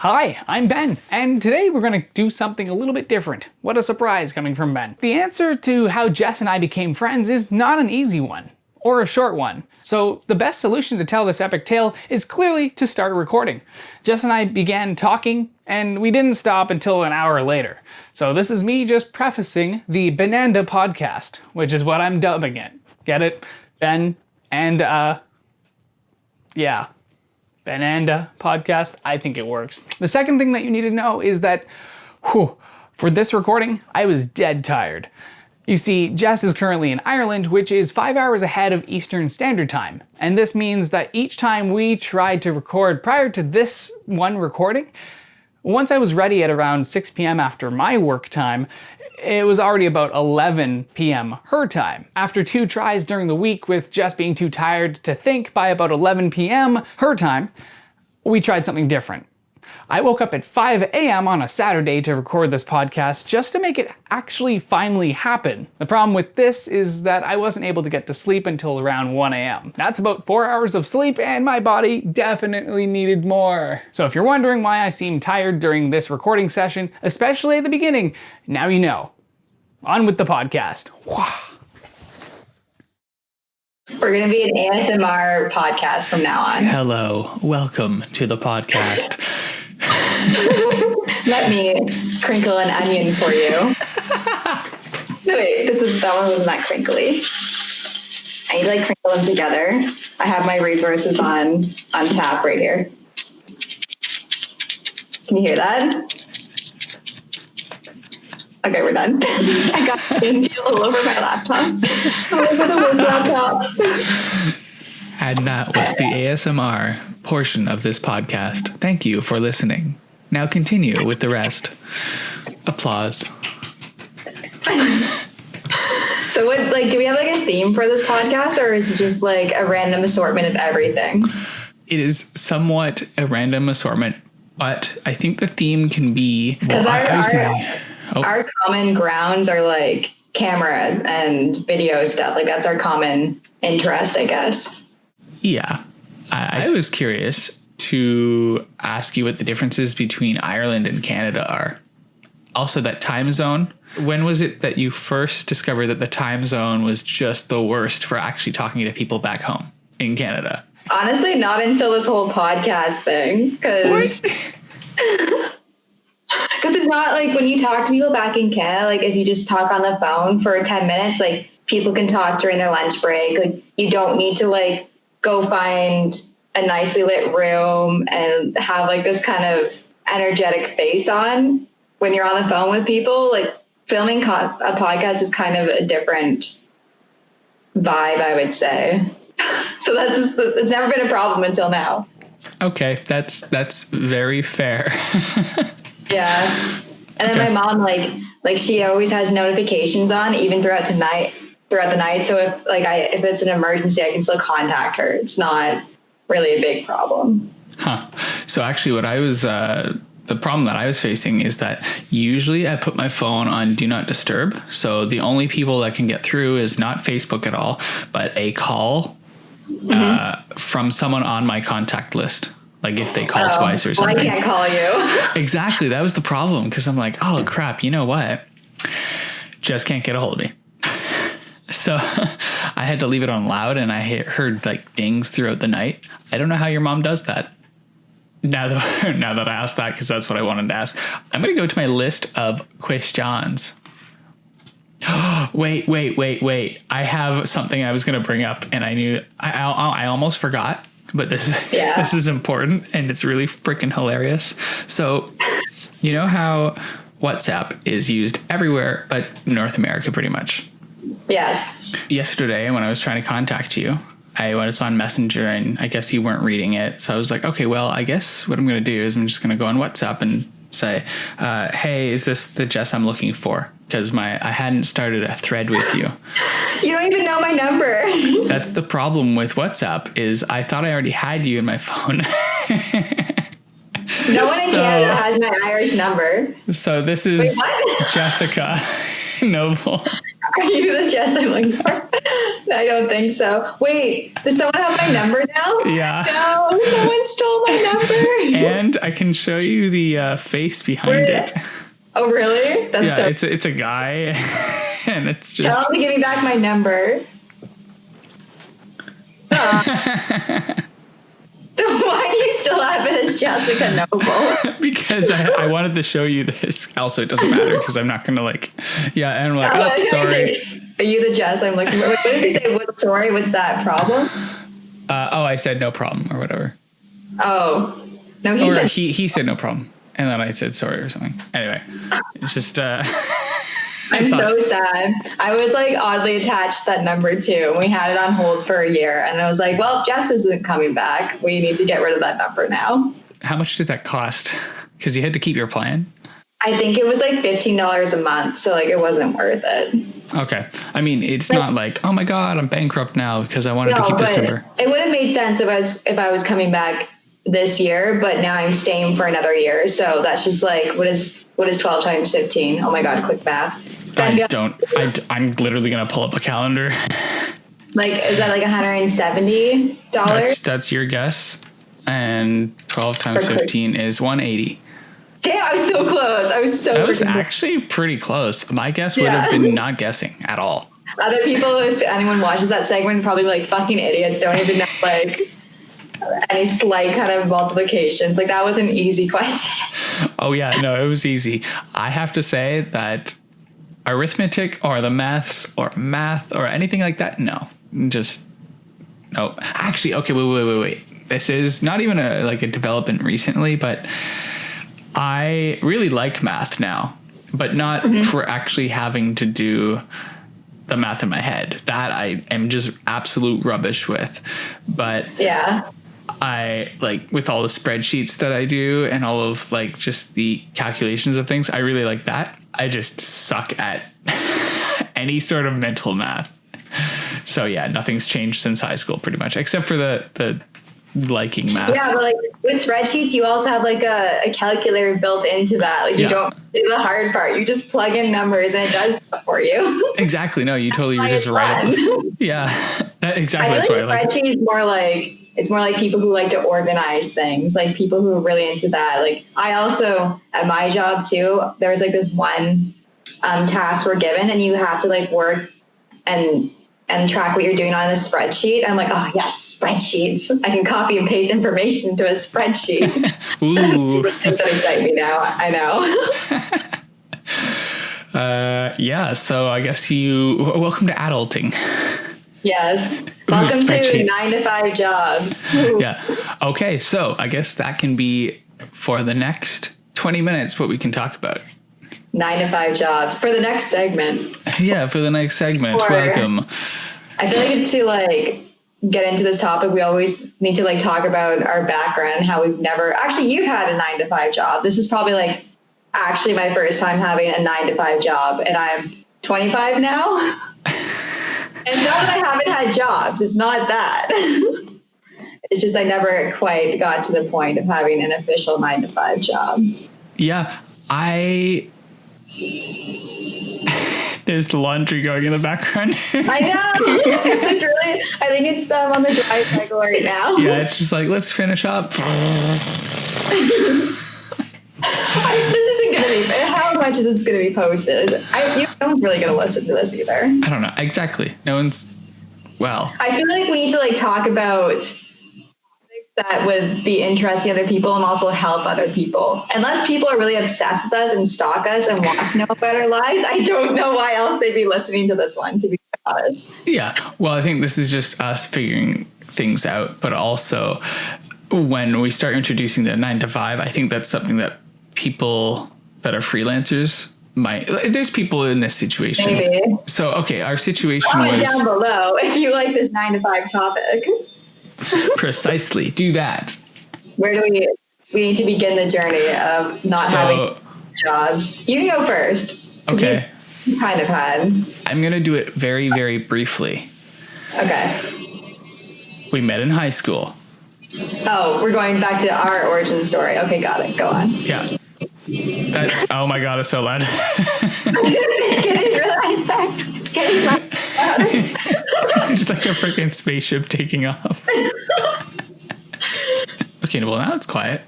Hi, I'm Ben, and today we're going to do something a little bit different. What a surprise coming from Ben. The answer to how Jess and I became friends is not an easy one, or a short one. So the best solution to tell this epic tale is clearly to start recording. Jess and I began talking, and we didn't stop until an hour later. So this is me just prefacing the Benanda Podcast, which is what I'm dubbing it. Get it? Ben and, yeah. Benanda Podcast. I think it works. The second thing that you need to know is that, for this recording, I was dead tired. You see, Jess is currently in Ireland, which is 5 hours ahead of Eastern Standard Time. And this means that each time we tried to record prior to this one recording, once I was ready at around 6 p.m. after my work time, it was already about 11 p.m. her time. After 2 tries during the week with Jess being too tired to think by about 11 p.m. her time, we tried something different. I woke up at 5 a.m. on a Saturday to record this podcast just to make it actually finally happen. The problem with this is that I wasn't able to get to sleep until around 1 a.m. That's about 4 hours of sleep, and my body definitely needed more. So if you're wondering why I seem tired during this recording session, especially at the beginning, now you know. On with the podcast. We're going to be an ASMR podcast from now on. Hello, welcome to the podcast. Let me crinkle an onion for you. No, wait, that one wasn't that crinkly. I need to crinkle them together. I have my resources on tap right here. Can you hear that? Okay, we're done. I got onion all over my laptop. And that was the ASMR portion of this podcast. Thank you for listening. Now continue with the rest. Applause. So what, do we have a theme for this podcast, or is it just a random assortment of everything? It is somewhat a random assortment, but I think the theme can be... Because our common grounds are cameras and video stuff. That's our common interest, I guess. Yeah. I was curious to ask you what the differences between Ireland and Canada are. Also, that time zone. When was it that you first discovered that the time zone was just the worst for actually talking to people back home in Canada? Honestly, not until this whole podcast thing. Because it's not when you talk to people back in Canada, if you just talk on the phone for 10 minutes, people can talk during their lunch break. You don't need to go find a nicely lit room and have this kind of energetic face on when you're on the phone with people. Filming a podcast is kind of a different vibe, I would say. So it's never been a problem until now. Okay, that's very fair. Yeah. And then my mom, she always has notifications on even throughout the night. So if it's an emergency, I can still contact her. It's not really a big problem. Huh. So actually what I was, the problem that I was facing is that usually I put my phone on Do Not Disturb. So the only people that can get through is not Facebook at all, but a call from someone on my contact list. If they call twice or something. I can't call you. Exactly. That was the problem. Because I'm oh crap, you know what? Just can't get a hold of me. So I had to leave it on loud, and I heard dings throughout the night. I don't know how your mom does that. Now that I asked that, because that's what I wanted to ask, I'm going to go to my list of questions. Wait. I have something I was going to bring up, and I knew I almost forgot. But this is important, and it's really freaking hilarious. So, you know how WhatsApp is used everywhere but North America pretty much? Yes. Yesterday, when I was trying to contact you, I was on Messenger, and I guess you weren't reading it. So I was okay, well, I guess what I'm going to do is I'm just going to go on WhatsApp and say, hey, is this the Jess I'm looking for? Because I hadn't started a thread with you. You don't even know my number. That's the problem with WhatsApp is I thought I already had you in my phone. No one in Canada has my Irish number. So this is Jessica Noble. Are you the Jess I'm looking for? I don't think so. Wait, does someone have my number now? Yeah. No, someone stole my number. And I can show you the face behind it. Oh, really? That's Yeah, so. it's a guy, and it's just. Tell him to give me back my number. Why do you still have it as Jessica Noble? Because I wanted to show you this. Also, it doesn't matter because I'm not going to and I'm like, oh, sorry. Are you the Jess? I'm like, what does he say? Sorry, what's that problem? I said no problem or whatever. Oh. No, he said no problem. And then I said sorry or something. Anyway, it's just... I'm so sad. I was like oddly attached to that number too. And we had it on hold for a year. And I was like, well, Jess isn't coming back. We need to get rid of that number now. How much did that cost? Because you had to keep your plan? I think it was like $15 a month. So like it wasn't worth it. Okay. I mean, it's not like, oh my God, I'm bankrupt now because I wanted to keep this number. It would have made sense if I was coming back this year, but now I'm staying for another year. So that's just like, what is 12 times 15? Oh my God, quick math. I'm literally going to pull up a calendar. Like, is that like $170? That's your guess. And 12 times 15 is 180. Damn, I was so close. That was actually pretty close. My guess would have been not guessing at all. Other people, if anyone watches that segment, probably like fucking idiots, don't even know like any slight kind of multiplications. Like that was an easy question. Oh yeah, no, it was easy. I have to say that arithmetic or the math or anything like that, no. Actually, okay, wait. This is not even a development recently, but I really like math now, but not for actually having to do the math in my head. That I am just absolute rubbish with. But yeah, I like with all the spreadsheets that I do and all of like just the calculations of things, I really like that. I just suck at any sort of mental math. So yeah, nothing's changed since high school pretty much, except for the liking math. Yeah, but like with spreadsheets, you also have like a calculator built into that. Like you don't do the hard part. You just plug in numbers and it does stuff for you. Exactly. No, you totally just write it. Yeah, exactly. I feel like spreadsheets more like it's more like people who like to organize things, like people who are really into that. Like I also at my job too, there was like this one task we're given, and you have to like work and track what you're doing on a spreadsheet. I'm like, oh yes, spreadsheets. I can copy and paste information into a spreadsheet. Ooh. Things that excite me now. I know. Yeah. So I guess welcome to adulting. Yes. Welcome to 9 to 5 jobs. Yeah. Okay. So I guess that can be for the next 20 minutes what we can talk about. 9 to 5 jobs for the next segment. Yeah, for the next segment. Welcome. I feel like to like get into this topic, we always need to like talk about our background and how we've never actually you've had a 9 to 5 job. This is probably like actually my first time having a 9 to 5 job, and I'm 25 now. And it's not that I haven't had jobs. It's not that. It's just I never quite got to the point of having an official 9 to 5 job. Yeah, there's laundry going in the background. I know. I think it's on the dry cycle right now. Yeah, it's just like, let's finish up. This isn't going to be, how much is this going to be posted? No one's really going to listen to this either. I don't know. Exactly. No one's, I feel like we need to like talk about that would be interesting to other people and also help other people. Unless people are really obsessed with us and stalk us and want to know about our lives, I don't know why else they'd be listening to this one, to be honest. Yeah. Well, I think this is just us figuring things out, but also when we start introducing the 9 to 5, I think that's something that people that are freelancers there's people in this situation. Maybe. So, okay, our situation Comment was down below if you like this 9 to 5 topic. Precisely. Do that. Where do we need to begin the journey of not having jobs? You can go first. Okay. You kind of had. I'm going to do it very, very briefly. Okay. We met in high school. Oh, we're going back to our origin story. Okay, got it. Go on. Yeah. Oh my God, it's so loud. It's getting loud. Just like a freaking spaceship taking off. Okay, well now it's quiet.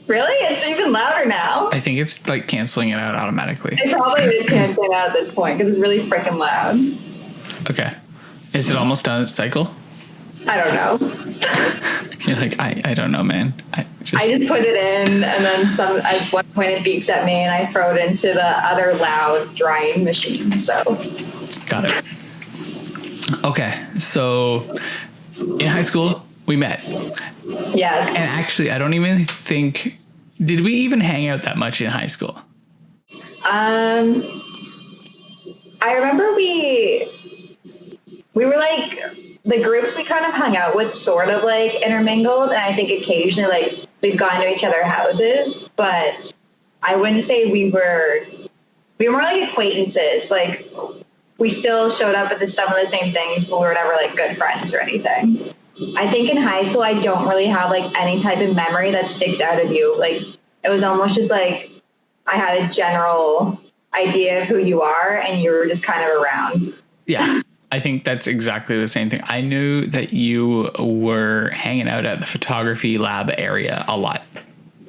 Really? It's even louder now. I think it's like canceling it out automatically. It probably is canceling out at this point because it's really freaking loud. Okay. Is it almost done its cycle? I don't know. You're like, I don't know, man. I just put it in, and then at one point it beeps at me, and I throw it into the other loud drying machine. So. Got it. Okay, so in high school we met. Yes. And actually, I don't even think. Did we even hang out that much in high school? I remember we were like the groups we kind of hung out with sort of like intermingled, and I think occasionally like we've gone to each other's houses, but I wouldn't say we were more like acquaintances. Like we still showed up at some of the same things, but we were never like good friends or anything. I think in high school, I don't really have like any type of memory that sticks out of you. Like it was almost just like I had a general idea of who you are and you were just kind of around. Yeah, I think that's exactly the same thing. I knew that you were hanging out at the photography lab area a lot.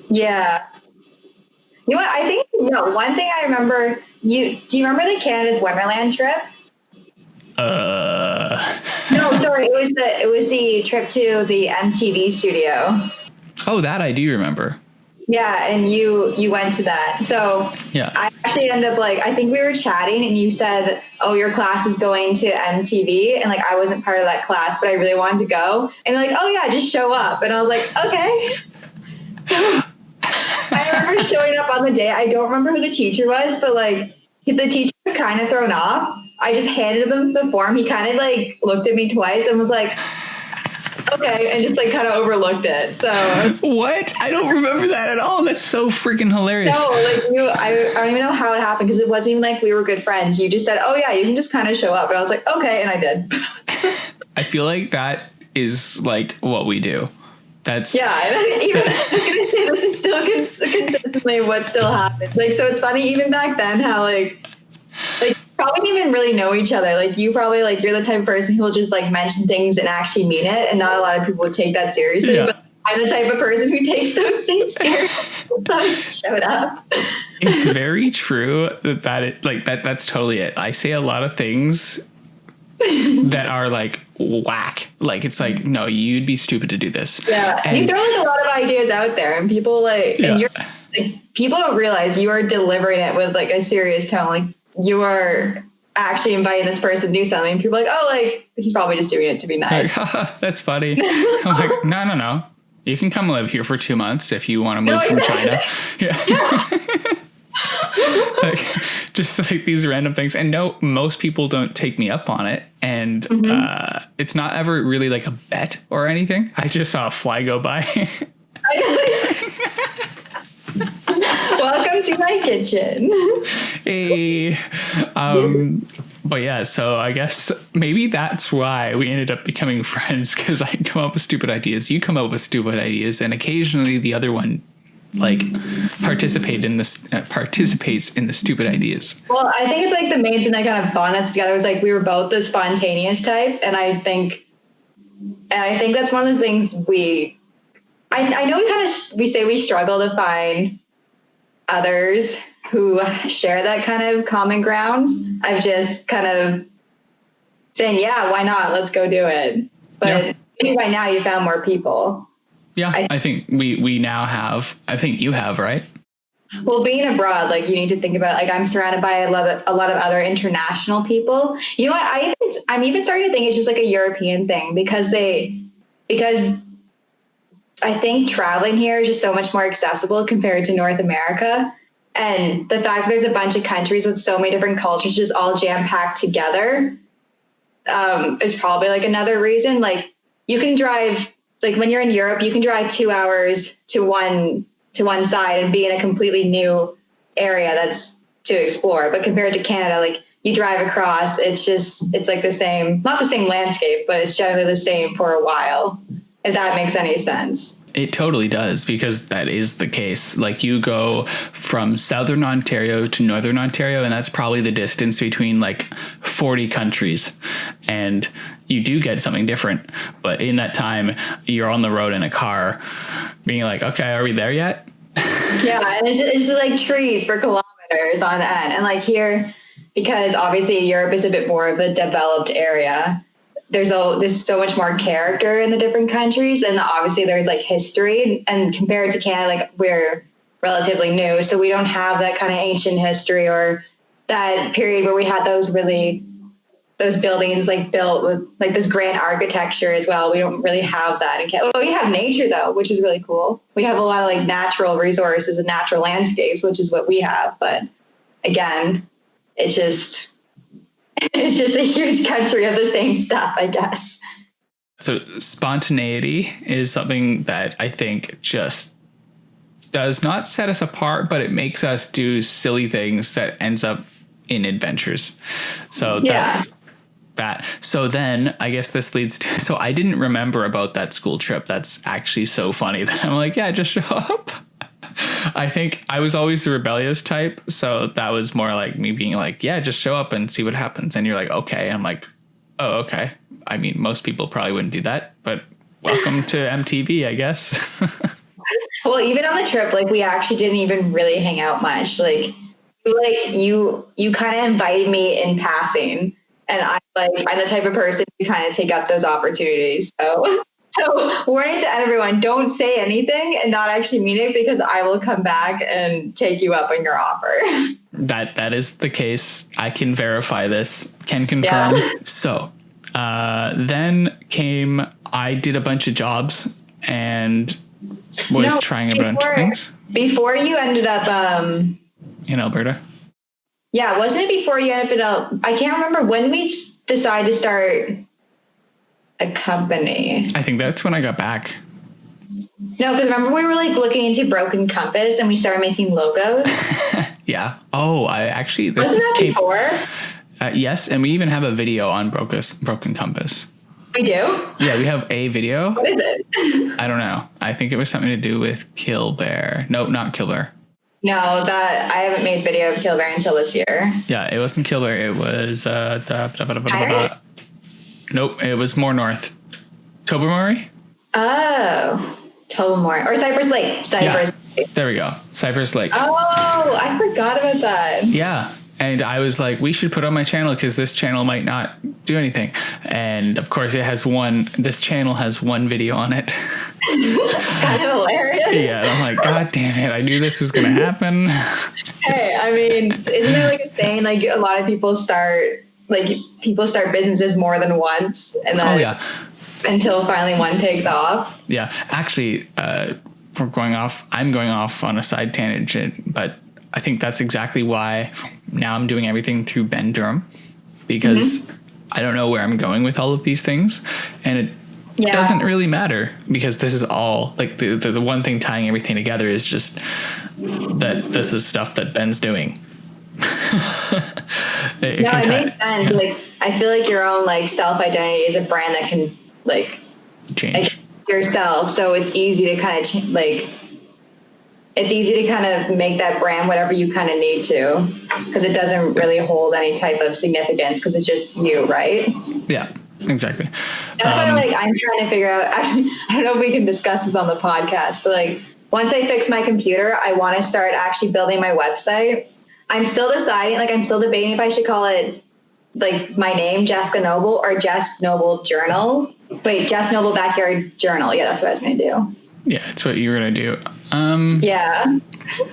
Yeah. You know what? I think one thing I remember, do you remember the Canada's Wonderland trip? No, sorry. It was the trip to the MTV studio. Oh, that I do remember. Yeah, and you went to that. So yeah, I actually ended up I think we were chatting and you said, "Oh, your class is going to MTV," and like I wasn't part of that class, but I really wanted to go. And like, "Oh yeah, just show up." And I was like, "Okay." I remember showing up on the day. I don't remember who the teacher was, but like the teacher was kind of thrown off. I just handed him the form. He kind of like looked at me twice and was like, "Okay," and just like kind of overlooked it. So what? I don't remember that at all. That's so freaking hilarious. No, like I don't even know how it happened because it wasn't even like we were good friends. You just said, "Oh yeah, you can just kind of show up," and I was like, "Okay," and I did. I feel like that is like what we do. That's I was gonna say this is still consistently what still happens. Like, so it's funny even back then how like probably didn't even really know each other. Like you probably like you're the type of person who will just like mention things and actually mean it, and not a lot of people would take that seriously. Yeah. But I'm the type of person who takes those things seriously, so I just showed up. It's very true that's totally it. I say a lot of things that are like whack. Like it's like, no, you'd be stupid to do this. Yeah, and you throw like a lot of ideas out there, and people and you're like people don't realize you are delivering it with like a serious tone. Like you are actually inviting this person to do something. People are like, "Oh, like he's probably just doing it to be nice." Like, that's funny. I'm like, no. You can come live here for 2 months if you want to move from China. Yeah. Like, just like these random things. And no, most people don't take me up on it. And it's not ever really like a bet or anything. I just saw a fly go by. Welcome to my kitchen. Hey. But yeah, so I guess maybe that's why we ended up becoming friends, because I come up with stupid ideas, you come up with stupid ideas, and occasionally the other one like participates in the stupid ideas. Well, I think it's like the main thing that kind of bonded us together was like we were both the spontaneous type, and I think that's one of the things I know we say we struggle to find others who share that kind of common ground. I'm just kind of saying, yeah, why not? Let's go do it. But maybe by now you found more people. Yeah, I think we now have. I think you have, right? Well, being abroad, like you need to think about, like I'm surrounded by a lot of other international people. You know what? I'm even starting to think it's just like a European thing because I think traveling here is just so much more accessible compared to North America. And the fact that there's a bunch of countries with so many different cultures just all jam-packed together is probably like another reason. Like you can drive, like when you're in Europe, you can drive 2 hours to one side and be in a completely new area that's to explore. But compared to Canada, like you drive across, it's like the same, not the same landscape, but it's generally the same for a while. if that makes any sense. It totally does, because that is the case. Like, you go from Southern Ontario to Northern Ontario, and that's probably the distance between like 40 countries. And you do get something different. But in that time, you're on the road in a car being like, okay, are we there yet? Yeah. And it's just like trees for kilometers on end. And like here, because obviously Europe is a bit more of a developed area, there's so much more character in the different countries, and obviously there's like history, and compared to Canada, like we're relatively new, so we don't have that kind of ancient history or that period where we had those buildings like built with like this grand architecture as well. We don't really have that in Canada. Well, we have nature though, which is really cool. We have a lot of like natural resources and natural landscapes, which is what we have. But again, it's just a huge country of the same stuff, I guess. So spontaneity is something that I think just does not set us apart, but it makes us do silly things that ends up in adventures. So that's that. So then I guess this leads to, so I didn't remember about that school trip. That's actually so funny that I'm like, yeah, just show up. I think I was always the rebellious type. So that was more like me being like, yeah, just show up and see what happens. And you're like, okay. I'm like, oh, okay. I mean, most people probably wouldn't do that, but welcome to MTV, I guess. Well, even on the trip, like we actually didn't even really hang out much. Like you kind of invited me in passing, and I'm the type of person who kind of take up those opportunities. So warning to everyone, don't say anything and not actually mean it, because I will come back and take you up on your offer. That is the case. I can verify this, can confirm. Yeah. So then I did a bunch of jobs and was trying a bunch of things. Before you ended up in Alberta. Yeah, wasn't it before you ended up? I can't remember when we decided to start a company. I think that's when I got back. No, because remember we were like looking into Broken Compass and we started making logos. Yeah. Oh, wasn't that before? Yes, and we even have a video on Broken Compass. We do? Yeah, we have a video. What is it? I don't know. I think it was something to do with Kill Bear. No, not Kill Bear. No, that I haven't made video of Kill Bear until this year. Yeah, it wasn't Kill Bear. It was nope, it was more north. Tobermory? Oh, Tobermory. Or Cypress Lake. Lake. There we go. Cypress Lake. Oh, I forgot about that. Yeah. And I was like, we should put on my channel because this channel might not do anything. And of course this channel has one video on it. It's kind of hilarious. Yeah. And I'm like, God damn it. I knew this was going to happen. Hey, I mean, isn't there like a saying, like a lot of people start businesses more than once, and then until finally one takes off. Yeah, actually, I'm going off on a side tangent, but I think that's exactly why now I'm doing everything through Ben Durham, because I don't know where I'm going with all of these things, and it doesn't really matter, because this is all like the one thing tying everything together is just that this is stuff that Ben's doing. It makes sense. Yeah. Like, I feel like your own like self-identity is a brand that can like change yourself. So it's easy to kind of make that brand whatever you kind of need to, because it doesn't really hold any type of significance because it's just you, right? Yeah, exactly. That's why I'm trying to figure out, actually, I don't know if we can discuss this on the podcast, but like once I fix my computer, I want to start actually building my website. I'm still deciding, like I'm still debating if I should call it like my name, Jessica Noble, or Jess Noble Journals. Wait, Jess Noble Backyard Journal. Yeah, that's what I was going to do. Yeah, it's what you were going to do. Yeah.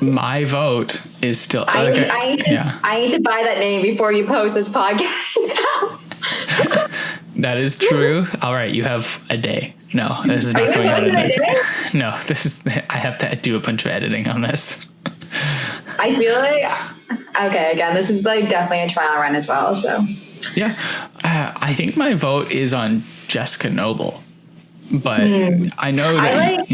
My vote is still... I need to buy that name before you post this podcast. That is true. All right, you have a day. No, this is not going out of it. No, I have to do a bunch of editing on this. I feel like... Okay, again, this is like definitely a trial run as well, so... Yeah, I think my vote is on Jessica Noble, but I know that...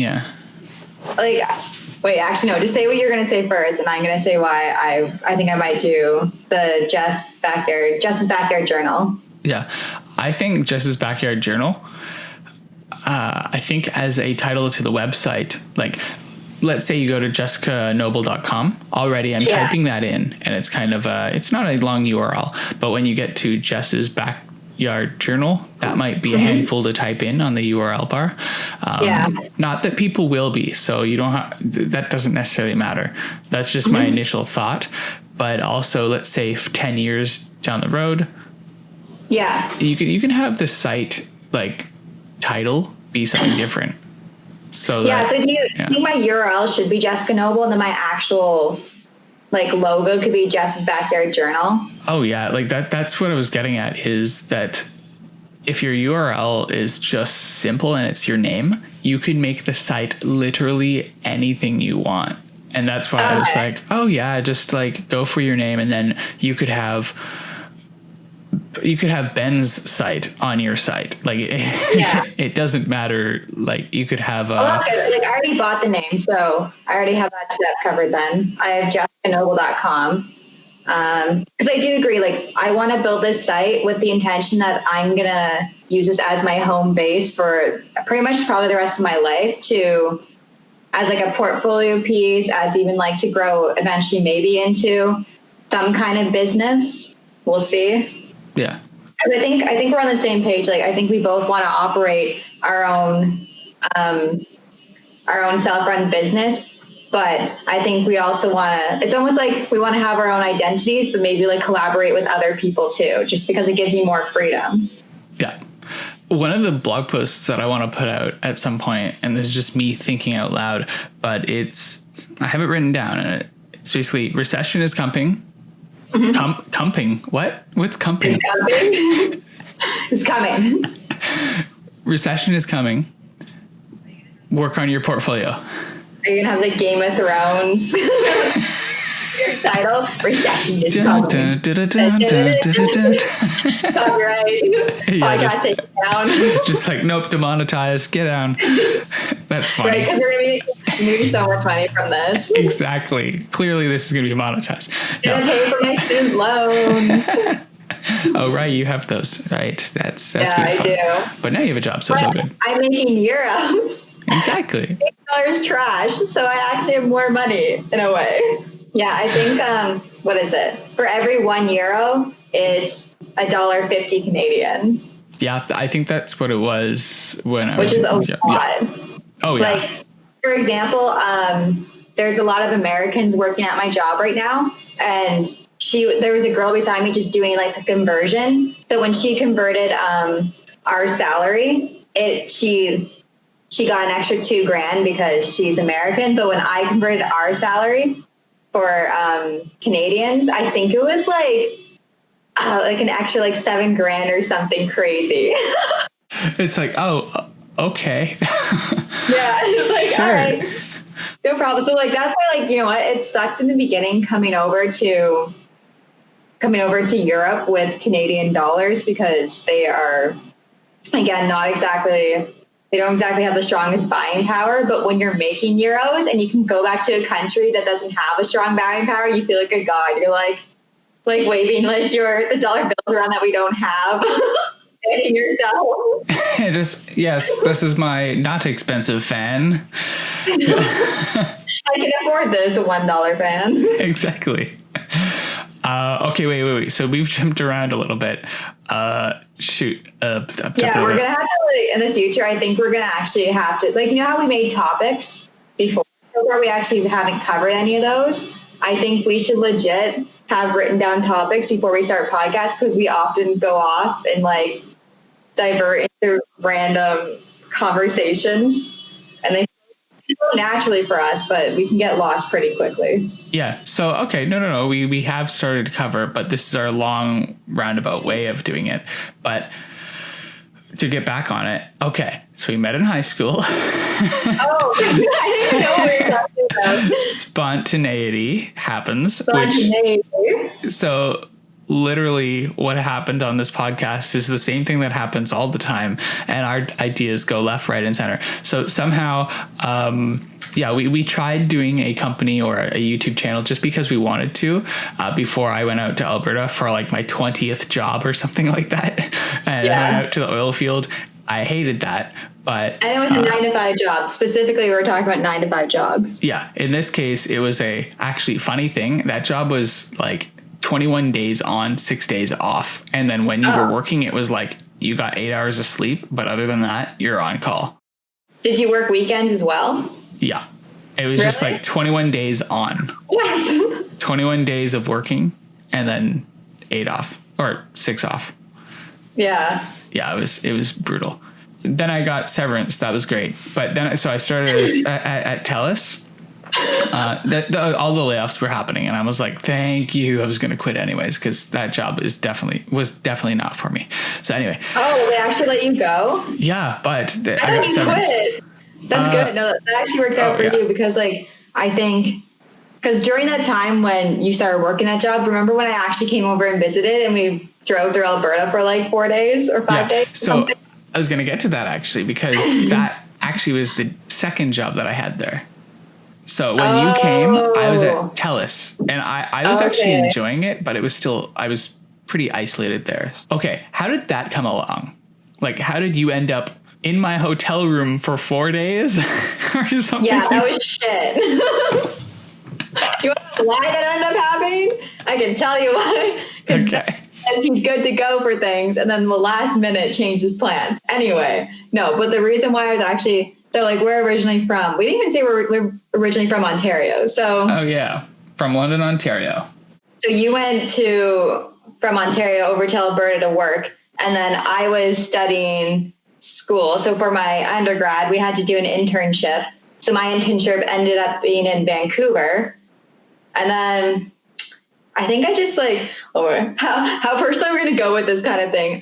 Wait, actually, no, just say what you're going to say first, and I'm going to say why I think I might do the Jess's Backyard Journal. Yeah, I think Jess's Backyard Journal I think as a title to the website, like let's say you go to jessicanoble.com already. I'm typing that in, and it's kind of it's not a long URL, but when you get to Jess's backyard journal, that might be a handful to type in on the URL bar. Not that people will be, so you don't that doesn't necessarily matter. That's just my initial thought. But also, let's say 10 years down the road, you can have the site like title be something different. So so do you think my URL should be Jessica Noble, and then my actual like logo could be Jess's Backyard Journal? Oh yeah, like that's what I was getting at, is that if your URL is just simple and it's your name, you could make the site literally anything you want. And that's why I was like, oh yeah, just like go for your name, and then you could have Ben's site on your site. Like it doesn't matter. Like you could have that's good. Like I already bought the name, so I already have that step covered then. I have jessicanoble.com. Because I do agree, like I want to build this site with the intention that I'm going to use this as my home base for pretty much probably the rest of my life, as like a portfolio piece, as even like to grow eventually maybe into some kind of business. We'll see. Yeah. I think we're on the same page. Like, I think we both want to operate our own self-run business, but I think we also want to, it's almost like we want to have our own identities, but maybe like collaborate with other people too, just because it gives you more freedom. Yeah. One of the blog posts that I want to put out at some point, and this is just me thinking out loud, but I have it written down, and it's basically recession is coming. Comping. What? What's comping? It's coming. Recession is coming. Work on your portfolio. Are you gonna have the Game of Thrones your title? Recession is coming. Copyright. Podcast take it down. Just like, nope, demonetized. Get down. That's funny. Right, because we're gonna be making so much money from this. Exactly. Clearly, this is gonna be monetized. Gonna pay for my student loans. Oh right, you have those, right? That's yeah, gonna be fun. I do. But now you have a job, so it's all good. I'm making euros. Exactly. $8 trash, so I actually have more money in a way. Yeah, I think what is it? For every €1, it's $1.50 Canadian. Yeah, I think that's what it was when I was. Which is a lot. Yeah. Oh yeah. Like, for example, there's a lot of Americans working at my job right now, and there was a girl beside me just doing like the conversion. So when she converted our salary, she got an extra $2,000 because she's American. But when I converted our salary for Canadians, I think it was like an extra like $7,000 or something crazy. It's like, oh, okay. Yeah, it's like, sure. All right, no problem. So like that's why, like, you know what, it sucked in the beginning coming over to Europe with Canadian dollars, because they are, again, they don't exactly have the strongest buying power. But when you're making euros and you can go back to a country that doesn't have a strong buying power, you feel like a god. You're like waving like the dollar bills around that we don't have. And yourself. Yes, this is my not expensive fan. I can afford this, a $1 fan. Exactly. Okay, wait. So we've jumped around a little bit. Shoot. We're going to have to, in the future, I think we're going to actually have to, like, you know how we made topics before, where we actually haven't covered any of those? I think we should legit have written down topics before we start podcasts, because we often go off and like divert into random conversations, and they go naturally for us, but we can get lost pretty quickly. Yeah. So, okay. No. We have started to cover, but this is our long roundabout way of doing it. But to get back on it. Okay. So we met in high school. Oh, I didn't know what you're talking about. Spontaneity happens. So literally what happened on this podcast is the same thing that happens all the time, and our ideas go left, right, and center. So somehow, we tried doing a company or a YouTube channel just because we wanted to, before I went out to Alberta for like my 20th job or something like that. And I went out to the oil field, I hated that. But and it was a 9-to-5 job. Specifically, we were talking about 9-to-5 jobs. Yeah. In this case, it was a actually funny thing. That job was like 21 days on, 6 days off. And then when you were working, it was like you got 8 hours of sleep. But other than that, you're on call. Did you work weekends as well? Yeah. It was just like 21 days on. What? 21 days of working and then 8 off or 6 off. Yeah. Yeah, it was brutal. Then I got severance. That was great. But then, so I started at TELUS. All the layoffs were happening, and I was like, "Thank you." I was going to quit anyways because that job was definitely not for me. So anyway. Oh, they actually let you go? Yeah, but I got severance. Quit. That's good. No, that actually works out for you because, like, I think because during that time when you started working that job, remember when I actually came over and visited, and we drove through Alberta for like 4 days or 5 days? So something? I was going to get to that actually because that actually was the second job that I had there. So when you came, I was at TELUS, and I was actually enjoying it, but I was pretty isolated there. Okay, how did that come along? Like, how did you end up in my hotel room for 4 days or something? Yeah, that was shit. You want to know why that ended up happening? I can tell you why. Okay. He's good to go for things, and then the last minute changes plans. Anyway, no, but the reason why I was actually, so like we're originally from, we didn't even say we're originally from Ontario. So. Oh yeah, from London, Ontario. So you went from Ontario over to Alberta to work, and then I was studying school. So for my undergrad, we had to do an internship. So my internship ended up being in Vancouver, and then I think I just like, how personally we're going to go with this kind of thing.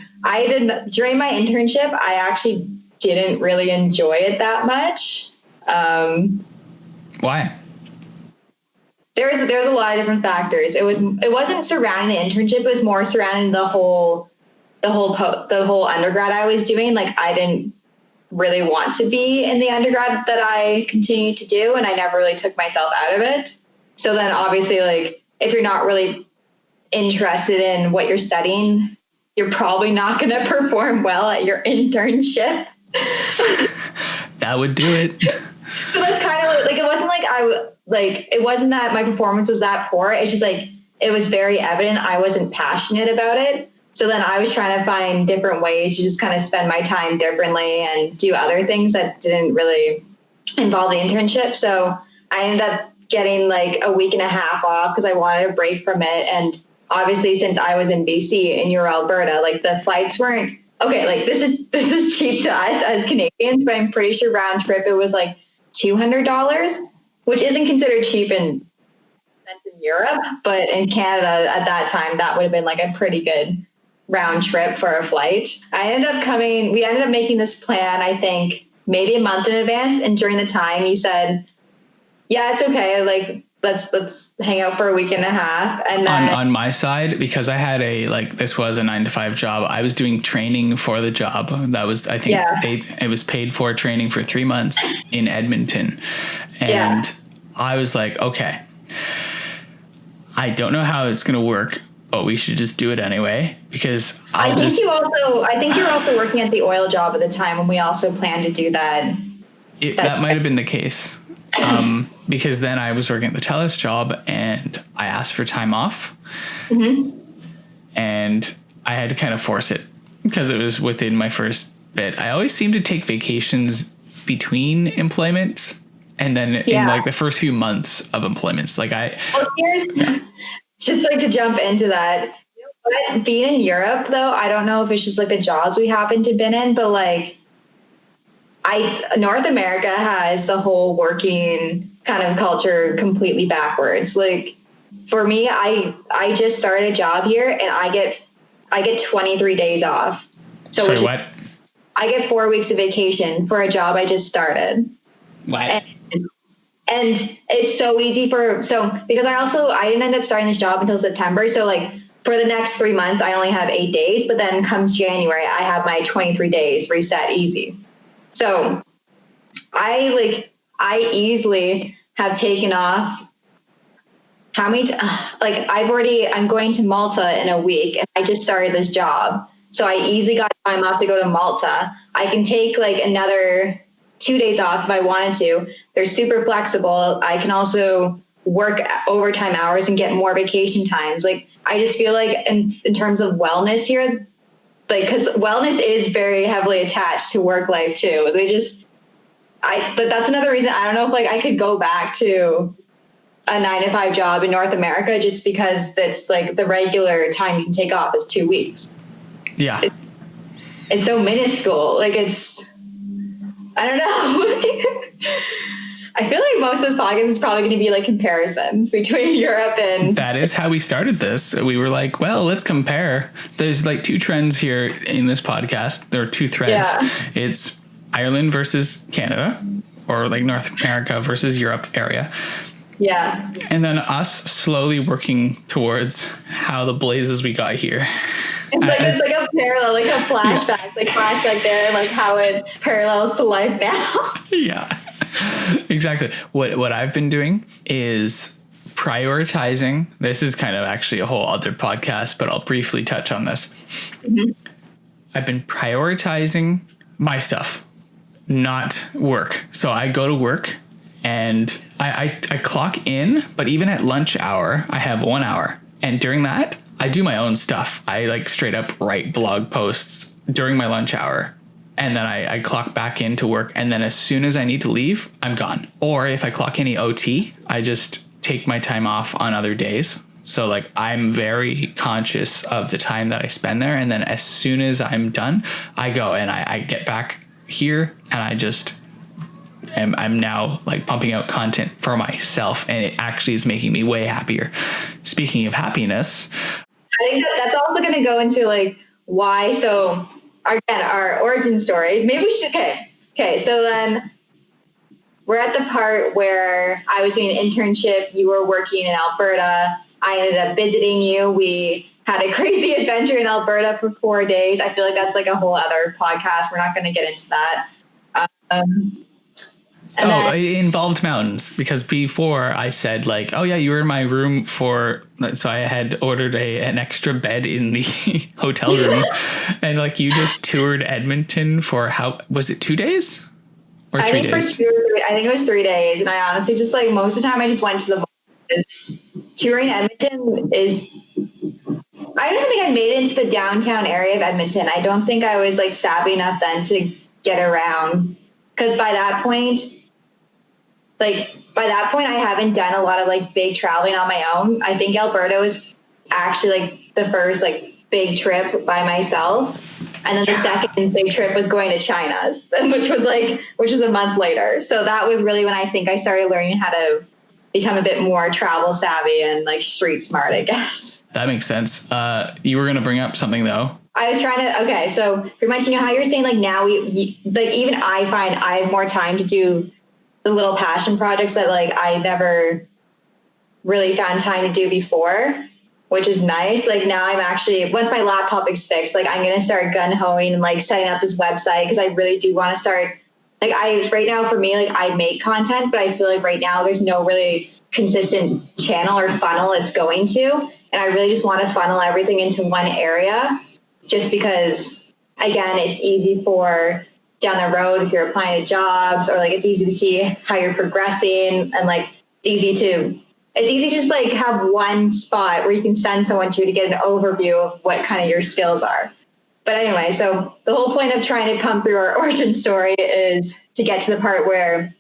During my internship, I actually didn't really enjoy it that much. Why? There's a lot of different factors. It wasn't surrounding the internship. It was more surrounding the whole undergrad I was doing. Like I didn't really want to be in the undergrad that I continued to do. And I never really took myself out of it. So then obviously like, if you're not really interested in what you're studying, you're probably not going to perform well at your internship. That would do it. So that's kind of like, it wasn't like it wasn't that my performance was that poor. It's just like, it was very evident I wasn't passionate about it. So then I was trying to find different ways to just kind of spend my time differently and do other things that didn't really involve the internship. So I ended up getting like a week and a half off because I wanted a break from it. And obviously since I was in BC and you're Alberta, like the flights weren't okay. Like this is cheap to us as Canadians, but I'm pretty sure round trip, it was like $200, which isn't considered cheap in Europe, but in Canada at that time, that would have been like a pretty good round trip for a flight. We ended up making this plan, I think maybe a month in advance. And during the time you said, yeah, it's okay. Like, let's hang out for a week and a half. And then on my side, because I had this was a 9-to-5 job. I was doing training for the job. That was, I think it was paid for training for 3 months in Edmonton. And I was like, okay, I don't know how it's going to work, but we should just do it anyway, because I think you were also working at the oil job at the time when we also planned to do that. That might have been the case. Because then I was working at the TELUS job and I asked for time off, and I had to kind of force it because it was within my first bit. I always seem to take vacations between employments and then in like the first few months of employments. Here's just like to jump into that. You know what? Being in Europe though, I don't know if it's just like the jobs we happen to have been in, but like North America has the whole working kind of culture completely backwards. Like for me, I just started a job here and I get 23 days off. So sorry, what? I get 4 weeks of vacation for a job I just started. What? And it's so easy because I didn't end up starting this job until September. So like for the next 3 months, I only have 8 days, but then comes January, I have my 23 days reset easy. So I easily have taken off I'm going to Malta in a week and I just started this job. So I easily got time off to go to Malta. I can take like another 2 days off if I wanted to. They're super flexible. I can also work overtime hours and get more vacation times. Like, I just feel like in terms of wellness here, like, because wellness is very heavily attached to work life too. But that's another reason I don't know if like I could go back to a 9-to-5 job in North America, just because that's like the regular time you can take off is 2 weeks. Yeah. It's so minuscule. Like, I don't know. I feel like most of this podcast is probably going to be like comparisons between Europe and... That is how we started this. We were like, well, let's compare. There's like two trends here in this podcast. There are two threads. Yeah. It's Ireland versus Canada, or like North America versus Europe area. Yeah. And then us slowly working towards how the blazes we got here. It's like a parallel, like a flashback, yeah. Like flashback there, and like how it parallels to life now. Yeah, exactly. What I've been doing is prioritizing. This is kind of actually a whole other podcast, but I'll briefly touch on this. Mm-hmm. I've been prioritizing my stuff, not work. So I go to work and I clock in, but even at lunch hour, I have 1 hour. And during that, I do my own stuff. I like straight up write blog posts during my lunch hour. And then I clock back into work. And then as soon as I need to leave, I'm gone. Or if I clock any OT, I just take my time off on other days. So like I'm very conscious of the time that I spend there. And then as soon as I'm done, I go and I get back here and I just... I'm now like pumping out content for myself, and it actually is making me way happier. Speaking of happiness, I think that's also going to go into like why. So our origin story, maybe we should, okay. So then we're at the part where I was doing an internship. You were working in Alberta. I ended up visiting you. We had a crazy adventure in Alberta for 4 days. I feel like that's like a whole other podcast. We're not going to get into that. It involved mountains, because before I said like, oh yeah, you were in my room so I had ordered an extra bed in the hotel room. And like you just toured Edmonton for was it 2 days or 3 days? I think it was 3 days. And I honestly just like most of the time I just went to the touring Edmonton I don't even think I made it into the downtown area of Edmonton. I don't think I was like savvy enough then to get around, because by that point I haven't done a lot of like big traveling on my own. I think Alberta was actually like the first like big trip by myself. And then the second big trip was going to China, which was a month later. So that was really when I think I started learning how to become a bit more travel savvy and like street smart, I guess. That makes sense. You were going to bring up something though. I was trying to, okay. So you're mentioning how you're saying like now even I find I have more time to do the little passion projects that like I never really found time to do before, which is nice. Like now I'm actually, once my laptop is fixed, like I'm going to start gun-hoing and like setting up this website, because I really do want to start, like right now for me, like I make content, but I feel like right now there's no really consistent channel or funnel it's going to. And I really just want to funnel everything into one area, just because, again, it's easy for down the road if you're applying to jobs, or like it's easy to see how you're progressing, and like it's easy to just like have one spot where you can send someone to get an overview of what kind of your skills are. But anyway, so the whole point of trying to come through our origin story is to get to the part where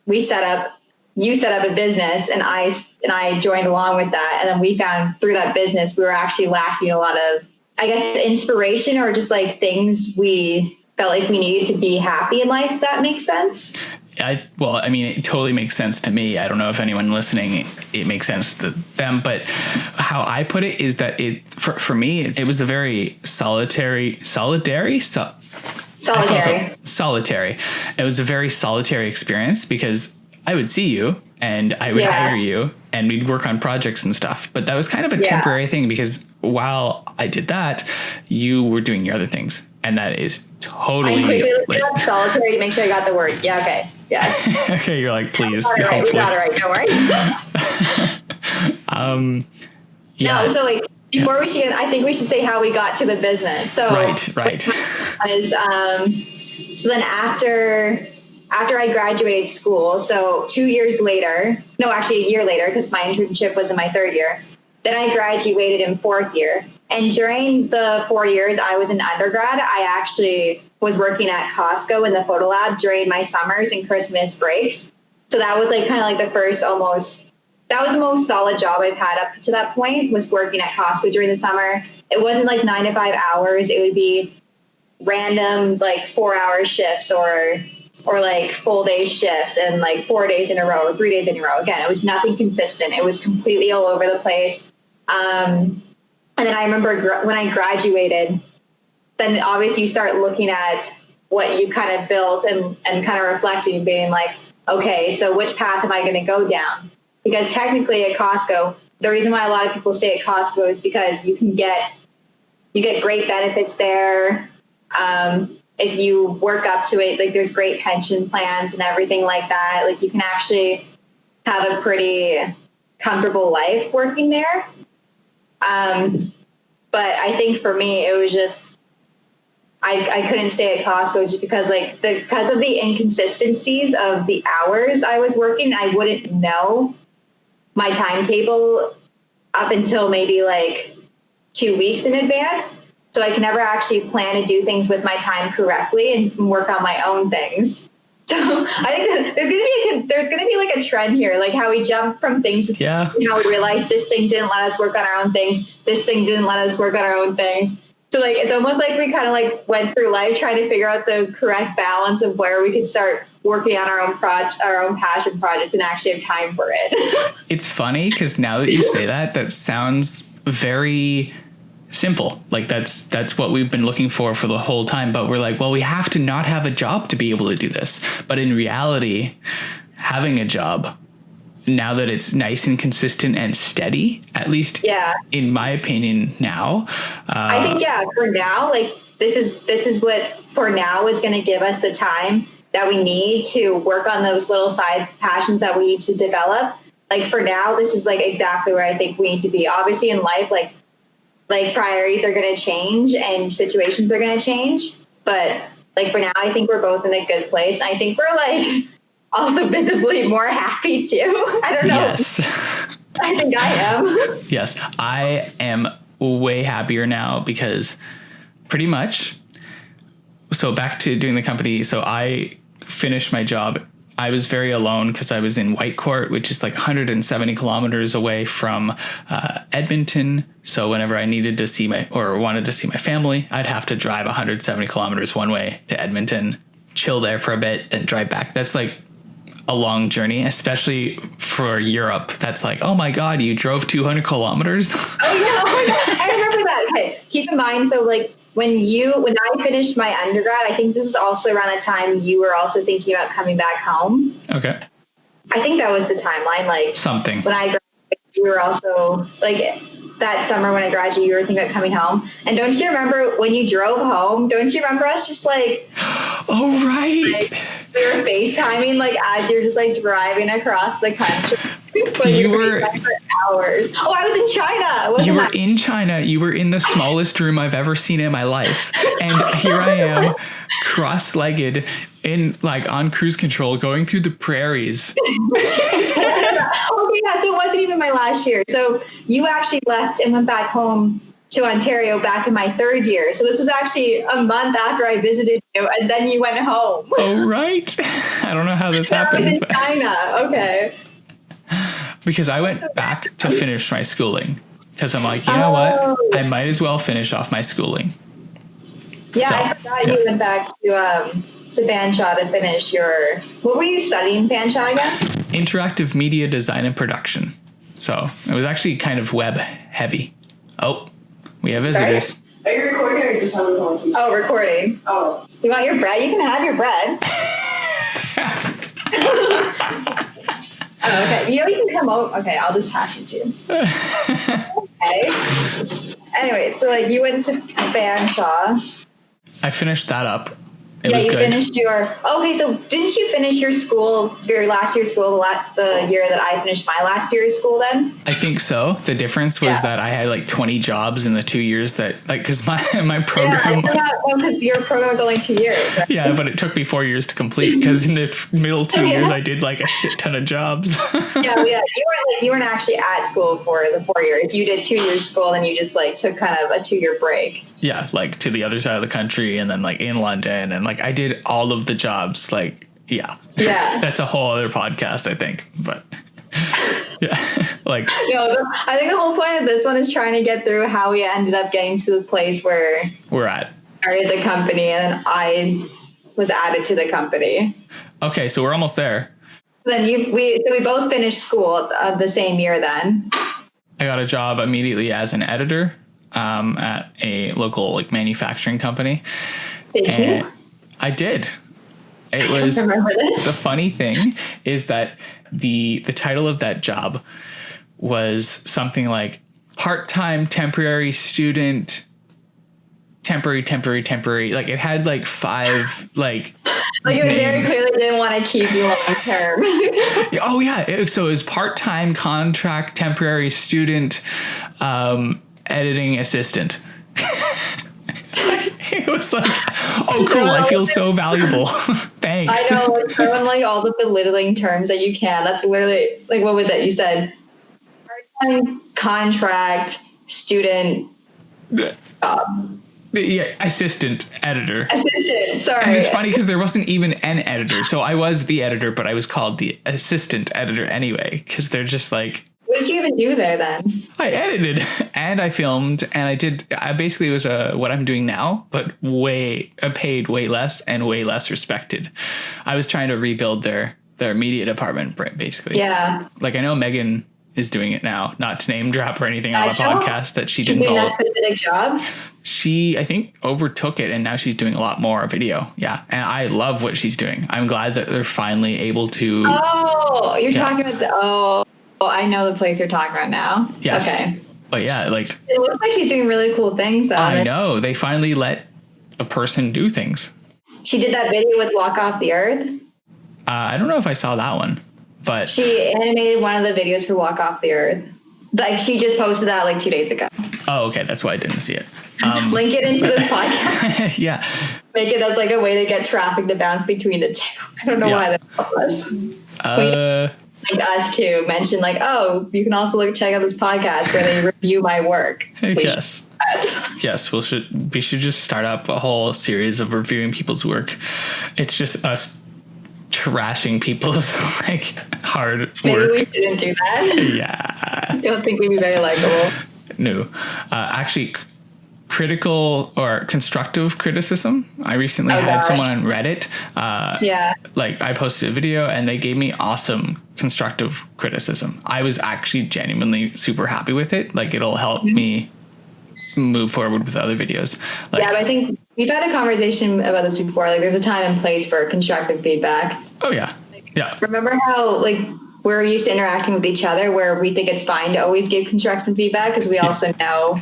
you set up a business and I joined along with that. And then we found through that business, we were actually lacking a lot of, I guess, inspiration, or just like things we felt like we needed to be happy in life, if that makes sense. It totally makes sense to me. I don't know if anyone listening, it makes sense to them, but how I put it is that for me, it was a very solitary. It was a very solitary experience, because I would see you and I would hire you and we'd work on projects and stuff. But that was kind of a temporary thing, because while I did that, you were doing your other things. And that is totally... I'm quickly looking up solitary to make sure I got the word. Yeah, okay. Yes. Okay, you're like, please. We got it right. Don't worry. Yeah. No, so like before we should, I think we should say how we got to the business. So right. So then after I graduated school, so 2 years later, no, actually a year later, because my internship was in my third year, then I graduated in fourth year. And during the 4 years I was in undergrad, I actually was working at Costco in the photo lab during my summers and Christmas breaks. So that was like kind of like the first that was the most solid job I've had up to that point, was working at Costco during the summer. It wasn't like 9 to 5 hours. It would be random like 4-hour shifts or like full day shifts and like 4 days in a row or 3 days in a row. Again, it was nothing consistent. It was completely all over the place. And then I remember when I graduated, then obviously you start looking at what you kind of built and kind of reflecting and being like, okay, so which path am I going to go down? Because technically at Costco, the reason why a lot of people stay at Costco is because you get great benefits there. If you work up to it, like there's great pension plans and everything like that. Like you can actually have a pretty comfortable life working there. But I think for me, it was just, I couldn't stay at Costco just because because of the inconsistencies of the hours I was working. I wouldn't know my timetable up until maybe like 2 weeks in advance. So I can never actually plan to do things with my time correctly and work on my own things. So I think there's gonna be like a trend here, like how we jump from things, how we realize this thing didn't let us work on our own things, this thing didn't let us work on our own things. So like it's almost like we kind of like went through life trying to figure out the correct balance of where we could start working on our own passion projects and actually have time for it. It's funny because now that you say that sounds very simple. Like that's what we've been looking for the whole time. But we're like, well, we have to not have a job to be able to do this. But in reality, having a job, now that it's nice and consistent and steady, at least in my opinion now. I think, for now, like this is what for now is going to give us the time that we need to work on those little side passions that we need to develop. Like for now, this is like exactly where I think we need to be. Obviously in life, like priorities are going to change and situations are going to change. But like for now, I think we're both in a good place. I think we're like also visibly more happy too. I don't know. Yes. I think I am. Yes, I am way happier now because pretty much. So back to doing the company. So I finished my job. I was very alone because I was in Whitecourt, which is like 170 kilometers away from Edmonton. So whenever I needed to see wanted to see my family, I'd have to drive 170 kilometers one way to Edmonton, chill there for a bit, and drive back. That's like a long journey, especially for Europe. That's like, oh my God, you drove 200 kilometers. Oh yeah, I remember that. Okay, keep in mind. So like when I finished my undergrad, I think this is also around the time you were also thinking about coming back home. Okay. I think that was the timeline. Like something. When I graduated, you were also like that summer when I graduated, you were thinking about coming home. And don't you remember when you drove home? Don't you remember us just like, oh right, like, we were FaceTiming like as you're just like driving across the country. You were for hours. Oh, I was in China. You were in China. You were in the smallest room I've ever seen in my life. And here I am, cross-legged in like on cruise control, going through the prairies. Oh yeah, so it wasn't even my last year. So you actually left and went back home to Ontario back in my third year. So this was actually a month after I visited you, and then you went home. Oh right. I don't know how this happened. I was in China. Okay. Because I went back to finish my schooling. Because I'm like, you know what? I might as well finish off my schooling. Yeah, so, I forgot you went back to Fanshawe to finish your... What were you studying Fanshawe again? Interactive media design and production. So it was actually kind of web heavy. Oh, we have visitors. Sorry? Are you recording or just having conversation? Oh, recording. Oh. You want your bread? You can have your bread. Oh, okay. You can come over. Okay, I'll just pass it to you. Okay. Anyway, so like you went to Fanshawe. I finished that up. It was you good. finished okay, so didn't you finish your school, your last year of school, the year that I finished my last year of school then? I think so. The difference was that I had like 20 jobs in the 2 years that, like, because my program. Yeah, because your program was only 2 years. Right? Yeah, but it took me 4 years to complete because in the middle 2 years I did like a shit ton of jobs. Yeah. You weren't actually at school for the 4 years. You did 2 years school, and you just like took kind of a 2-year break. Yeah, like to the other side of the country, and then like in London, and like I did all of the jobs. Like, yeah, that's a whole other podcast, I think. But yeah, like I think the whole point of this one is trying to get through how we ended up getting to the place where we're at. Started the company, and then I was added to the company. Okay, so we're almost there. Then we both finished school the same year. Then I got a job immediately as an editor at a local like manufacturing company. Did you? I did. It was the funny thing is that the title of that job was something like part-time temporary student, temporary. Like it had like 5 like it was very clearly didn't want to keep you long term. Oh yeah. So it was part-time contract temporary student editing assistant. It was like, oh cool, I feel so valuable. Thanks. I know, like throwing like all the belittling terms that you can. That's literally like, what was it? You said part-time contract student job. Yeah, assistant editor. Assistant, sorry. And it's funny because there wasn't even an editor. So I was the editor, but I was called the assistant editor anyway, because they're just like, what did you even do there then? I edited and I filmed and I basically was what I'm doing now, but paid way less and way less respected. I was trying to rebuild their media department, basically. Yeah. Like I know Megan is doing it now, not to name drop or anything on a podcast that she didn't follow. That specific job? She, I think, overtook it and now she's doing a lot more video. Yeah. And I love what she's doing. I'm glad that they're finally able to. Oh, you're talking about I know the place you're talking about now. Yes. Okay. But yeah, like. It looks like she's doing really cool things though. I know. They finally let a person do things. She did that video with Walk Off the Earth. I don't know if I saw that one, but. She animated one of the videos for Walk Off the Earth. Like she just posted that like 2 days ago. Oh, okay. That's why I didn't see it. Link it into this podcast. Yeah. Make it as like a way to get traffic to bounce between the two. I don't know why that was. Like us to mention like, oh, you can also check out this podcast where they review my work. Yes. Yes. We should just start up a whole series of reviewing people's work. It's just us trashing people's like hard work. Maybe we shouldn't do that. Yeah. I don't think we'd be very likable. No. Actually, critical or constructive criticism. I recently had someone on Reddit. Like I posted a video and they gave me awesome constructive criticism. I was actually genuinely super happy with it. Like it'll help me move forward with other videos. Like, but I think we've had a conversation about this before. Like there's a time and place for constructive feedback. Oh yeah. Yeah. Remember how like we're used to interacting with each other where we think it's fine to always give constructive feedback because we also know.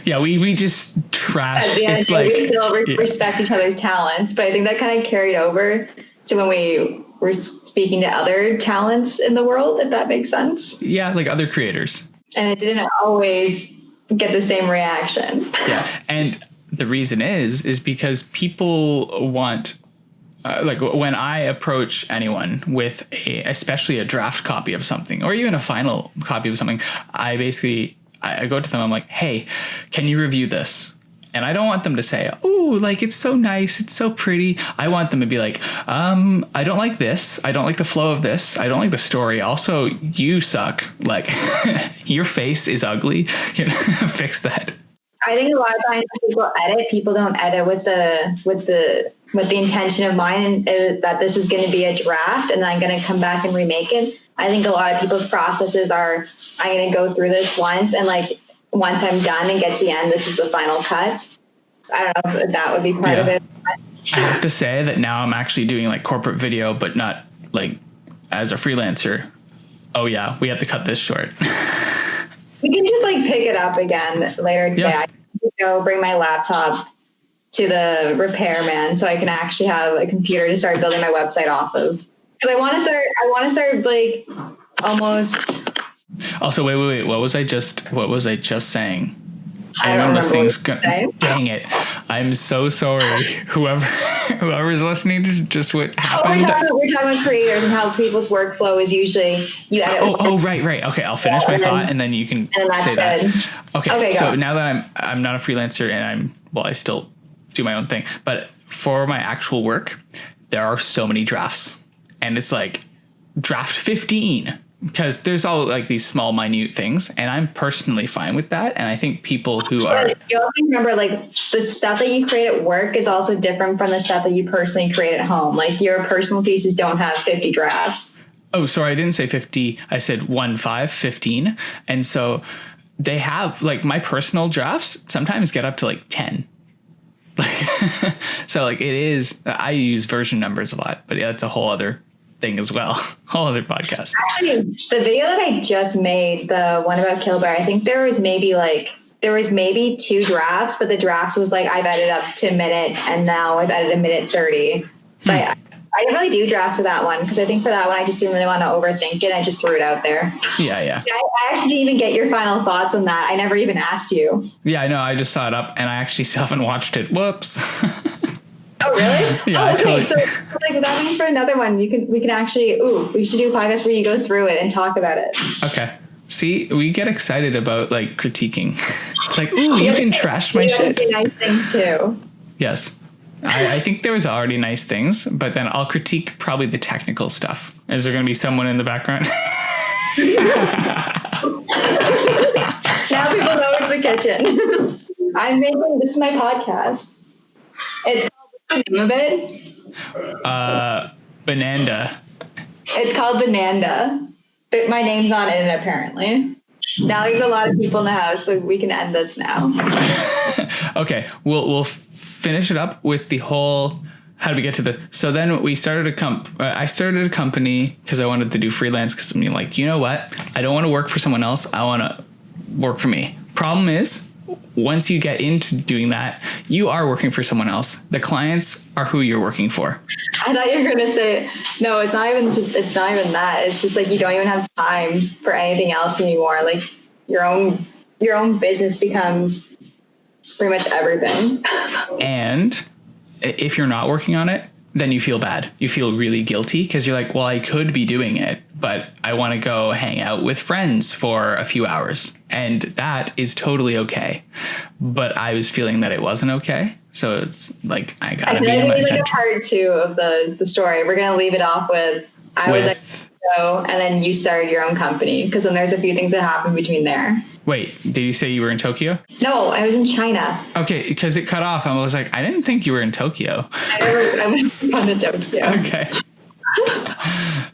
Yeah, we just trash. At the end of the day, we still respect each other's talents, but I think that kind of carried over to when we were speaking to other talents in the world, if that makes sense. Yeah, like other creators. And it didn't always get the same reaction. Yeah, and the reason is because people want. Like when I approach anyone with especially a draft copy of something or even a final copy of something, I go to them. I'm like, hey, can you review this? And I don't want them to say, oh, like, it's so nice. It's so pretty. I want them to be like, I don't like this. I don't like the flow of this. I don't like the story. Also, you suck. Like your face is ugly. Fix that. I think a lot of times people don't edit with the intention of mind that this is going to be a draft and then I'm going to come back and remake it. I think a lot of people's processes are, I'm going to go through this once and like, once I'm done and get to the end, this is the final cut. I don't know if that would be part of it. I have to say that now I'm actually doing like corporate video, but not like as a freelancer. Oh yeah, we have to cut this short. We can just like pick it up again later today. I can go bring my laptop to the repairman so I can actually have a computer to start building my website off of. Because I want to start like almost. Also, wait. What was I just saying? I don't remember. Dang it. I'm so sorry. Whoever's listening to just what happened. We're talking about creators and how people's workflow is usually you edit. Right. Okay, I'll finish my thought and then you can say that. Okay, so now that I'm not a freelancer and I still do my own thing, but for my actual work, there are so many drafts. And it's like draft 15. Because there's all like these small, minute things, and I'm personally fine with that. And I think people who are... You also remember, like, the stuff that you create at work is also different from the stuff that you personally create at home. Like, your personal pieces don't have 50 drafts. Oh, sorry, I didn't say 50. I said 15. And so they have, like, my personal drafts sometimes get up to, like, 10. So, like, it is... I use version numbers a lot, but yeah, that's a whole other thing as well. Whole other podcast. Actually, the video that I just made, the one about Killbear, I think there was maybe 2 drafts, but the drafts was like I've edited up to a minute and now I've edited a minute 30. But I didn't really do drafts for that one because I think for that one I just didn't really want to overthink it. I just threw it out there. Yeah. I actually didn't even get your final thoughts on that. I never even asked you. Yeah, I know. I just saw it up and I actually still haven't watched it. Whoops. Oh, really? Yeah, okay. So like that means for another one, we can actually, we should do a podcast where you go through it and talk about it. Okay. See, we get excited about like critiquing. It's like, you can trash my shit. You nice things too. Yes. I think there was already nice things, but then I'll critique probably the technical stuff. Is there going to be someone in the background? Now people know it's the kitchen. This is my podcast. It's the name of it? Benanda. It's called Benanda. But my name's on it apparently. Now there's a lot of people in the house, so we can end this now. Okay, we'll finish it up with the whole how do we get to this. So then we started I started a company because I wanted to do freelance because I'm like, you know what? I don't want to work for someone else. I want to work for me. Problem is, once you get into doing that, you are working for someone else. The clients are who you're working for. I thought you were going to say, no, it's not even that. It's just like, you don't even have time for anything else anymore. Like your own business becomes pretty much everything. And if you're not working on it, then you feel bad. You feel really guilty because you're like, well, I could be doing it, but I want to go hang out with friends for a few hours. And that is totally okay. But I was feeling that it wasn't okay. So it's like, I gotta be in my like a part 2 of the story. We're going to leave it off with, I was at Koodo and then you started your own company. Because then there's a few things that happened between there. Wait, did you say you were in Tokyo? No, I was in China. Okay, because it cut off. I was like, I didn't think you were in Tokyo. I went on to Tokyo. Okay.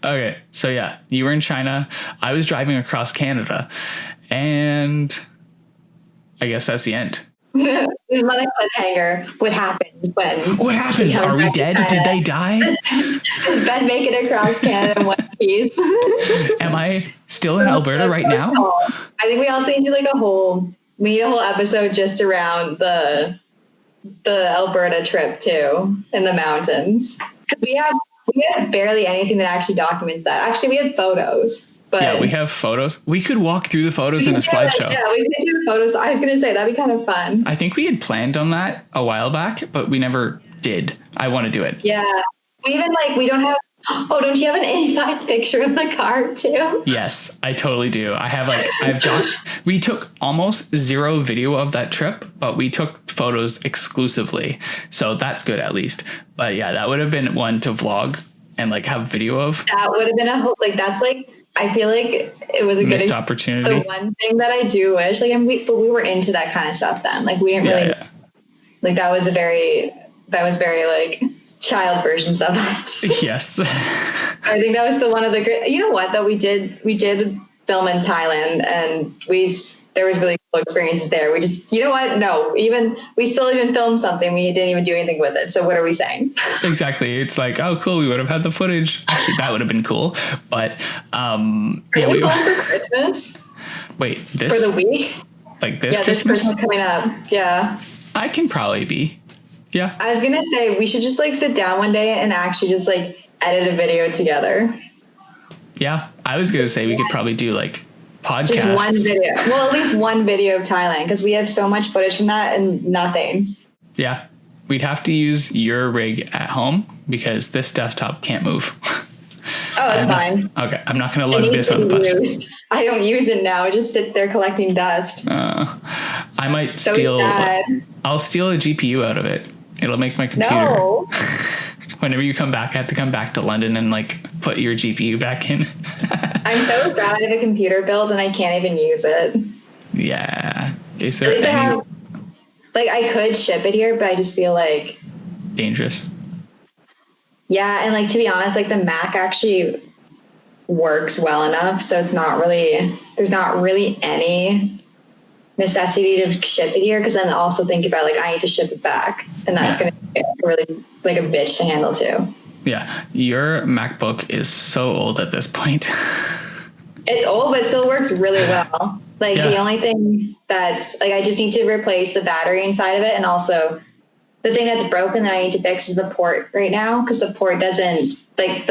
Okay, so yeah, you were in China. I was driving across Canada. And I guess that's the end. There's another cliffhanger. What happens when... What happens? Are we dead? Did they die? Does Ben make it across Canada in one piece? Am I still in Alberta right now? I think we also need to we need a whole episode just around the Alberta trip too, in the mountains. Because we have barely anything that actually documents that. Actually, we have photos. But yeah, we have photos. We could walk through the photos in a slideshow. Yeah, we could do photos. I was going to say, that'd be kind of fun. I think we had planned on that a while back, but we never did. I want to do it. Yeah. We don't have... Oh, don't you have an inside picture of the car too? Yes, I totally do. We took almost zero video of that trip, but we took photos exclusively. So that's good at least. But yeah, that would have been one to vlog and have video of. That would have been that's I feel like it was a missed opportunity. The one thing that I do wish, but we were into that kind of stuff then. We didn't really, that was very child versions of us. Yes. I think that was still one of the great, you know what, though, we did film in Thailand and there was really cool experiences there. We just, you know what? No, we still even filmed something. We didn't even do anything with it. So what are we saying? Exactly. It's like, oh, cool. We would have had the footage. Actually, that would have been cool. But, are you going for Christmas? Wait, for the week? This Christmas? This Christmas coming up. Yeah. I can probably be. Yeah. I was going to say, we should just like sit down one day and actually just like edit a video together. Yeah. I was going to say we could probably do like podcasts. Just one video. Well, at least one video of Thailand, because we have so much footage from that and nothing. Yeah. We'd have to use your rig at home because this desktop can't move. Oh, that's fine. Okay. I'm not going to lug this on the bus. I don't use it now. It just sits there collecting dust. I might So steal. sad. I'll steal a GPU out of it. It'll make my computer. No. Whenever you come back, I have to come back to London and like put your GPU back in. I'm so sad I have a computer built and I can't even use it. Yeah. Is At there least any I could ship it here, but I just feel like, dangerous? yeah. And like, to be honest, like the Mac actually works well enough. So there's not really any necessity to ship it here. Cause then also think about like, I need to ship it back and that's going to be really like a bitch to handle too. Yeah. Your MacBook is so old at this point. It's old, but it still works really well. Like the only thing that's like, I just need to replace the battery inside of it. And also the thing that's broken that I need to fix is the port right now. Cause the port doesn't like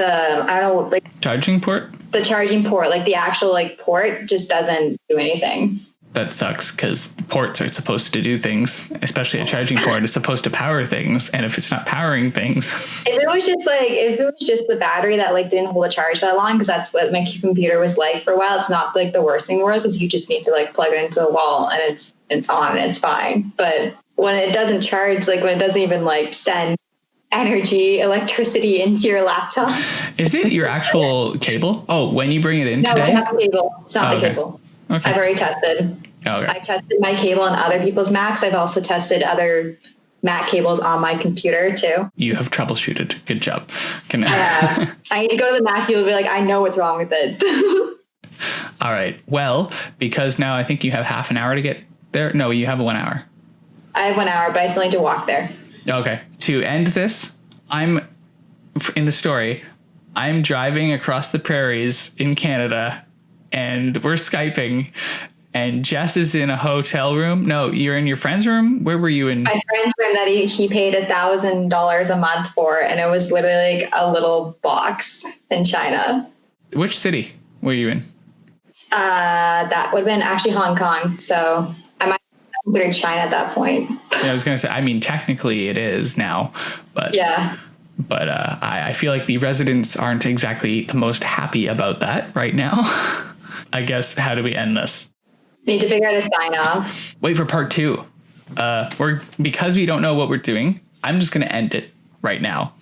Charging port? The charging port, like the actual like port just doesn't do anything. That sucks because ports are supposed to do things, especially a charging port is supposed to power things. And if it's not powering things. If it was just the battery that like didn't hold a charge for that long, because that's what my computer was like for a while, it's not like the worst thing in the world because you just need to like plug it into the wall and it's on and it's fine. But when it doesn't charge, like when it doesn't even like send electricity into your laptop. Is it your actual cable? Oh, when you bring it in today? No, it's not the cable. It's not the cable. Okay. I've already tested. Okay. I've tested my cable on other people's Macs. I've also tested other Mac cables on my computer too. You have troubleshooted. Good job. I need to go to the Mac. You'll be like, I know what's wrong with it. All right. Well, because now I think you have half an hour to get there. No, you have 1 hour. I have 1 hour, but I still need to walk there. Okay. To end this, I'm in the story. I'm driving across the prairies in Canada and we're Skyping and Jess is in a hotel room. No, you're in your friend's room. Where were you in? My friend's room that he paid $1,000 a month for. And it was literally like a little box in China. Which city were you in? That would have been actually Hong Kong. So I might consider China at that point. Yeah, I was going to say, I mean, technically it is now, but yeah. But I feel like the residents aren't exactly the most happy about that right now. I guess, how do we end this? Need to figure out a sign off. Wait for part 2. Because we don't know what we're doing, I'm just going to end it right now.